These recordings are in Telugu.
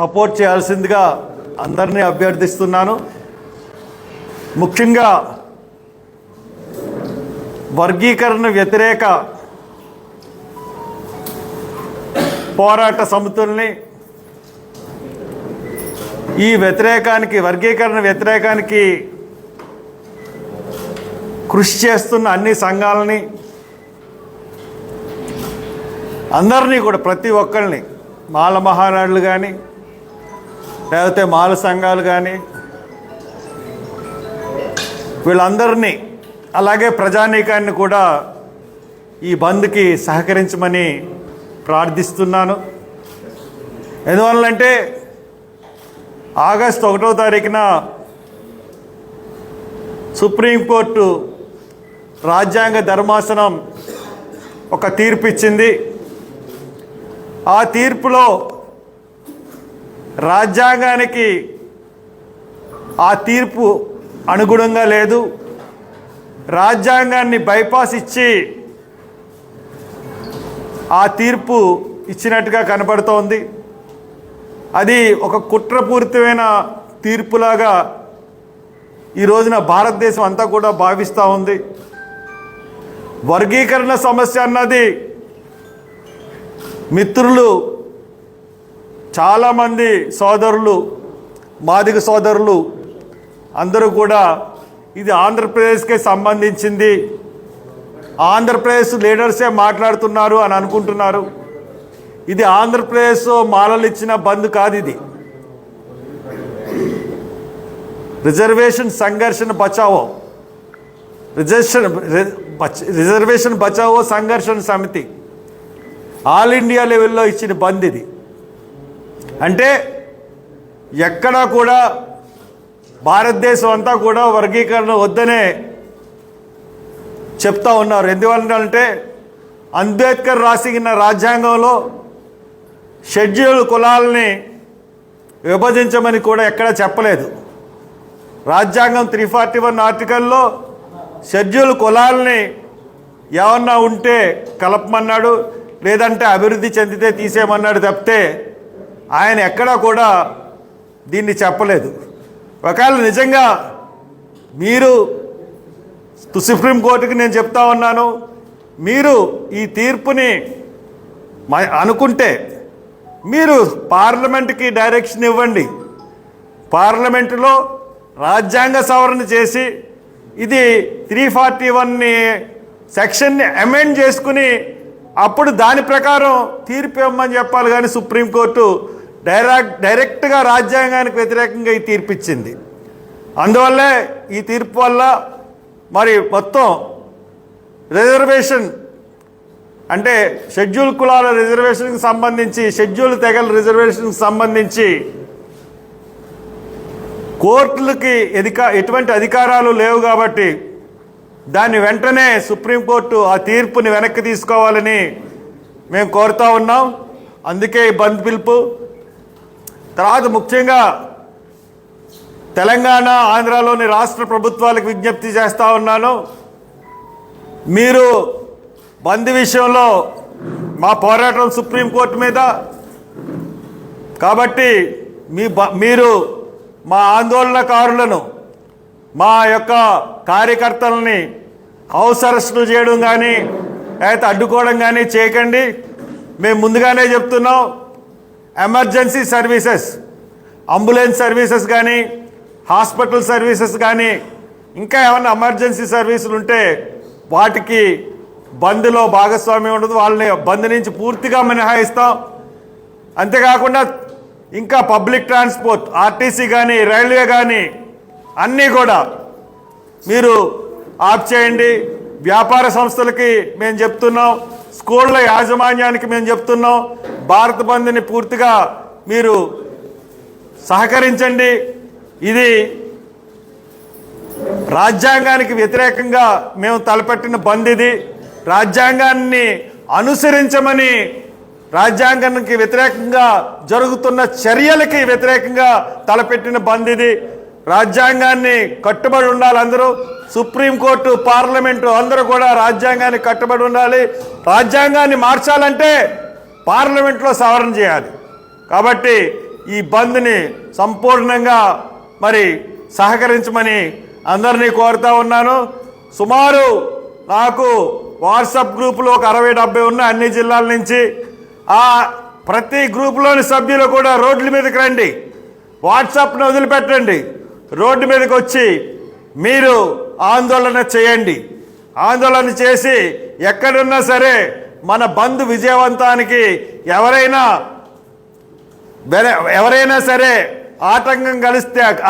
సపోర్ట్ చేయాల్సిందిగా అందరినీ అభ్యర్థిస్తున్నాను. ముఖ్యంగా వర్గీకరణ వ్యతిరేక పోరాట సమితుల్ని ఈ వర్గీకరణ వ్యతిరేకానికి కృషి చేస్తున్న అన్ని సంఘాలని అందరినీ కూడా ప్రతి ఒక్కరిని మాల మహానాడులు కానీ లేకపోతే మాల సంఘాలు కానీ వీళ్ళందరినీ అలాగే ప్రజానీకాన్ని కూడా ఈ బంద్కి సహకరించమని ప్రార్థిస్తున్నాను. ఎందువల్లంటే ఆగస్టు 1వ తారీఖున సుప్రీంకోర్టు రాజ్యాంగ ధర్మాసనం ఒక తీర్పు ఇచ్చింది. ఆ తీర్పులో రాజ్యాంగానికి ఆ తీర్పు అనుగుణంగా లేదు, రాజ్యాంగాన్ని బైపాస్ ఇచ్చి ఆ తీర్పు ఇచ్చినట్టుగా కనబడుతోంది. అది ఒక కుట్రపూరితమైన తీర్పులాగా ఈ రోజున భారతదేశం అంతా కూడా భావిస్తూ ఉంది. వర్గీకరణ సమస్య అన్నది మిత్రులు చాలామంది సోదరులు, మాదిగ సోదరులు అందరూ కూడా ఇది ఆంధ్రప్రదేశ్కే సంబంధించింది, ఆంధ్రప్రదేశ్ లీడర్సే మాట్లాడుతున్నారు అని అనుకుంటున్నారు. ఇది ఆంధ్రప్రదేశ్ మాలలు ఇచ్చిన బంద్ కాదు. ఇది రిజర్వేషన్ సంఘర్షణ బచావో రిజర్వేషన్ బచావో సంఘర్షణ సమితి ఆల్ ఇండియా లెవెల్లో ఇచ్చిన బంద్ ఇది. అంటే ఎక్కడా కూడా భారతదేశం అంతా కూడా వర్గీకరణ వద్దనే చెప్తా ఉన్నారు. ఎందువల్లంటే అంబేద్కర్ రాసిన రాజ్యాంగంలో షెడ్యూల్ కులాలని విభజించమని కూడా ఎక్కడా చెప్పలేదు. రాజ్యాంగం 341 ఆర్టికల్లో షెడ్యూల్ కులాలని ఏమన్నా ఉంటే కలపమన్నాడు, లేదంటే అభివృద్ధి చెందితే తీసేయమన్నాడు తప్పితే ఆయన ఎక్కడా కూడా దీన్ని చెప్పలేదు. ఒకవేళ నిజంగా మీరు సుప్రీంకోర్టుకి నేను చెప్తా ఉన్నాను, మీరు ఈ తీర్పుని అనుకుంటే మీరు పార్లమెంట్కి డైరెక్షన్ ఇవ్వండి. పార్లమెంటులో రాజ్యాంగ సవరణ చేసి ఇది 341 సెక్షన్ని అమెండ్ చేసుకుని అప్పుడు దాని ప్రకారం తీర్పు ఇవ్వమని చెప్పాలి. కానీ సుప్రీంకోర్టు డైరెక్ట్గా రాజ్యాంగానికి వ్యతిరేకంగా ఈ తీర్పు ఇచ్చింది. అందువల్లే ఈ తీర్పు వల్ల మరి మొత్తం రిజర్వేషన్ అంటే షెడ్యూల్ కులాల రిజర్వేషన్కి సంబంధించి, షెడ్యూల్ తెగల రిజర్వేషన్కి సంబంధించి కోర్టులకి ఎటువంటి అధికారాలు లేవు. కాబట్టి దాన్ని వెంటనే సుప్రీంకోర్టు ఆ తీర్పుని వెనక్కి తీసుకోవాలని మేము కోరుతా ఉన్నాం. అందుకే ఈ బంద్ పిలుపు. తర్వాత ముఖ్యంగా తెలంగాణ, ఆంధ్రాలోని రాష్ట్ర ప్రభుత్వాలకు విజ్ఞప్తి చేస్తూ ఉన్నాను. మీరు బంద్ విషయంలో మా పోరాటం సుప్రీంకోర్టు మీద కాబట్టి మీరు మా ఆందోళనకారులను, మా యొక్క కార్యకర్తలని హౌస్ అరెస్టులు చేయడం కానీ లేకపోతే అడ్డుకోవడం కానీ చేయకండి. మేము ముందుగానే చెప్తున్నాం, ఎమర్జెన్సీ సర్వీసెస్, అంబులెన్స్ సర్వీసెస్ కానీ, హాస్పిటల్ సర్వీసెస్ కానీ, ఇంకా ఏమన్నా ఎమర్జెన్సీ సర్వీసులు ఉంటే వాటికి బంద్లో భాగస్వామ్యం ఉండదు. వాళ్ళని బంద్ నుంచి పూర్తిగా మినహాయిస్తాం. అంతేకాకుండా ఇంకా పబ్లిక్ ట్రాన్స్పోర్ట్, ఆర్టీసీ కానీ, రైల్వే కానీ అన్నీ కూడా మీరు ఆఫ్ చేయండి. వ్యాపార సంస్థలకి మేము చెప్తున్నాం, స్కూళ్ళ యాజమాన్యానికి మేము చెప్తున్నాం, భారత్ బంద్ని పూర్తిగా మీరు సహకరించండి. ఇది రాజ్యాంగానికి వ్యతిరేకంగా మేము తలపెట్టిన బంద్. ఇది రాజ్యాంగాన్ని అనుసరించమని, రాజ్యాంగానికి వ్యతిరేకంగా జరుగుతున్న చర్యలకి వ్యతిరేకంగా తలపెట్టిన బంద్ ఇది. రాజ్యాంగాన్ని కట్టుబడి ఉండాలి అందరూ. సుప్రీంకోర్టు, పార్లమెంటు అందరూ కూడా రాజ్యాంగానికి కట్టుబడి ఉండాలి. రాజ్యాంగాన్ని మార్చాలంటే పార్లమెంట్లో సవరణ చేయాలి. కాబట్టి ఈ బంద్ని సంపూర్ణంగా మరి సహకరించమని అందరినీ కోరుతా ఉన్నాను. సుమారు నాకు వాట్సాప్ గ్రూపులో ఒక 60-70 ఉన్న అన్ని జిల్లాల నుంచి. ఆ ప్రతి గ్రూపులోని సభ్యులు కూడా రోడ్ల మీదకి రండి, వాట్సాప్ను వదిలిపెట్టండి, రోడ్డు మీదకి వచ్చి మీరు ఆందోళన చేయండి. ఆందోళన చేసి ఎక్కడున్నా సరే మన బంద్ విజయవంతానికి ఎవరైనా సరే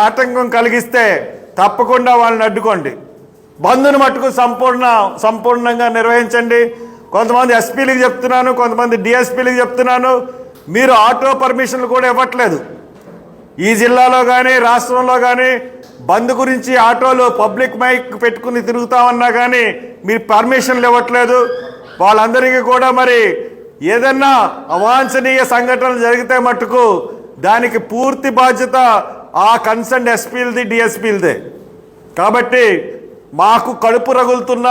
ఆటంకం కలిగిస్తే తప్పకుండా వాళ్ళని అడ్డుకోండి. బంద్ను మట్టుకు సంపూర్ణంగా నిర్వహించండి. కొంతమంది ఎస్పీలకు చెప్తున్నాను, కొంతమంది డిఎస్పీలకు చెప్తున్నాను, మీరు ఆటో పర్మిషన్లు కూడా ఇవ్వట్లేదు. ఈ జిల్లాలో కానీ రాష్ట్రంలో కానీ బంద్ గురించి ఆటోలు పబ్లిక్ మైక్ పెట్టుకుని తిరుగుతామన్నా కానీ మీరు పర్మిషన్లు ఇవ్వట్లేదు. వాళ్ళందరికీ కూడా మరి ఏదన్నా అవాంఛనీయ సంఘటనలు జరిగితే మట్టుకు దానికి పూర్తి బాధ్యత ఆ కన్సర్న్ ఎస్పీలది, డిఎస్పీలదే. కాబట్టి మాకు కడుపు రగులుతున్న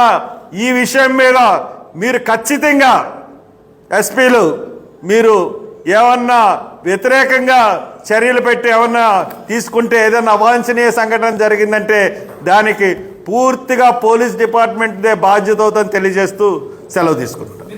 ఈ విషయం మీద మీరు ఖచ్చితంగా ఎస్పీలు మీరు ఏమన్నా వ్యతిరేకంగా చర్యలు పెట్టి ఏమన్నా తీసుకుంటే, ఏదైనా అవాంఛనీయ సంఘటన జరిగిందంటే దానికి పూర్తిగా పోలీస్ డిపార్ట్మెంట్దే బాధ్యత అవుతుందని తెలియజేస్తూ సెలవు తీసుకుంటాం.